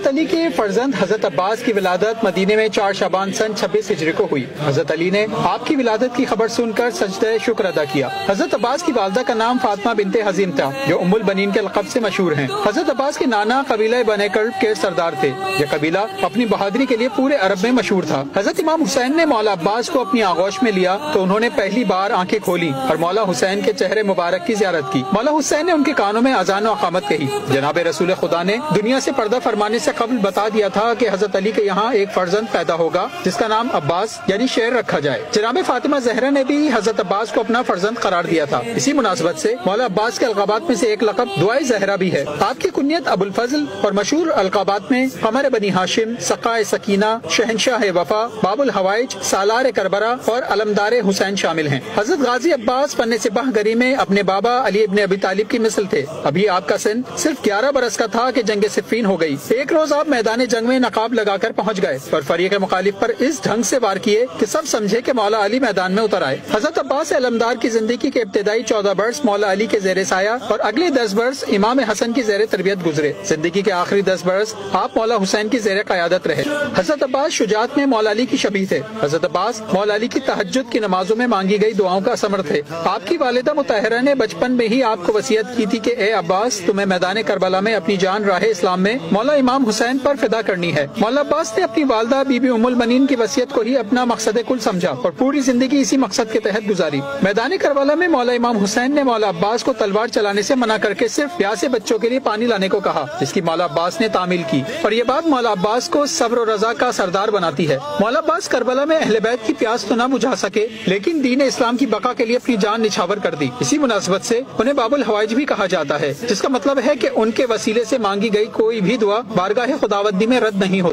حضرت علی کے فرزند حضرت عباس کی ولادت مدینے میں 4 شعبان سن 26 ہجری کو ہوئی۔ حضرت علی نے آپ کی ولادت کی خبر سن کر سجدہ شکر ادا کیا۔ حضرت عباس کی والدہ کا نام فاطمہ بنت حزیم تھا، جو ام البنین کے لقب سے مشہور ہیں۔ حضرت عباس کے نانا قبیلہ بنی کرب کے سردار تھے۔ یہ قبیلہ اپنی بہادری کے لیے پورے عرب میں مشہور تھا۔ حضرت امام حسین نے مولا عباس کو اپنی آغوش میں لیا تو انہوں نے پہلی بار آنکھیں کھولی اور مولا حسین کے چہرے مبارک کی زیارت کی۔ مولا حسین نے ان کے کانوں میں اذان و اقامت کہی۔ جناب رسول خدا نے دنیا سے پردہ فرمانے سے قبل بتا دیا تھا کہ حضرت علی کے یہاں ایک فرزند پیدا ہوگا جس کا نام عباس یعنی شیر رکھا جائے۔ جناب فاطمہ زہرا نے بھی حضرت عباس کو اپنا فرزند قرار دیا تھا۔ اسی مناسبت سے مولا عباس کے القابات میں سے ایک لقب دعائے زہرا بھی ہے۔ آپ کی کنیت ابو الفضل اور مشہور القابات میں قمر بنی ہاشم، سقائے سکینہ، شہنشاہ وفا، باب الحوائج، سالار کربلا اور علمدار حسین شامل ہیں۔ حضرت غازی عباس فن سپاہ گری میں اپنے بابا علی ابن ابی طالب کی مثل تھے۔ ابھی آپ کا سن صرف 11 برس کا تھا کہ جنگ صفین ہو گئی۔ ایک روز آپ میدان جنگ میں نقاب لگا کر پہنچ گئے اور فریق مخالف پر اس ڈھنگ سے وار کیے کہ سب سمجھے کہ مولا علی میدان میں اتر آئے۔ حضرت عباس علمدار کی زندگی کے ابتدائی 14 برس مولا علی کے زیر سایہ اور اگلے 10 برس امام حسن کی زیر تربیت گزرے۔ زندگی کے آخری 10 برس آپ مولا حسین کی زیر قیادت رہے۔ حضرت عباس شجاعت میں مولا علی کی شبیہ تھے۔ حضرت عباس مولا علی کی تہجد کی نمازوں میں مانگی گئی دعاؤں کا ثمر تھے۔ آپ کی والدہ مطہرہ نے بچپن میں ہی آپ کو وصیت کی تھی کہ اے عباس، تمہیں میدان کربلا میں اپنی جان راہ اسلام میں مولا امام حسین پر فدا کرنی ہے۔ مولا عباس نے اپنی والدہ بی بی ام البنین کی وصیت کو ہی اپنا مقصد کل سمجھا اور پوری زندگی اسی مقصد کے تحت گزاری۔ میدان کربلا میں مولا امام حسین نے مولا عباس کو تلوار چلانے سے منع کر کے صرف پیاسے بچوں کے لیے پانی لانے کو کہا، جس کی مولا عباس نے تعمیل کی، اور یہ بات مولا عباس کو صبر و رضا کا سردار بناتی ہے۔ مولا عباس کربلا میں اہل بیت کی پیاس تو نہ بجھا سکے، لیکن دین اسلام کی بقا کے لیے اپنی جان نچھاور کر دی۔ اسی مناسبت سے انہیں باب الحوائج بھی کہا جاتا ہے، جس کا مطلب ہے کہ ان کے وسیلے سے مانگی گئی کوئی بھی دعا بارگاہ خداوندی میں رد نہیں ہوتی۔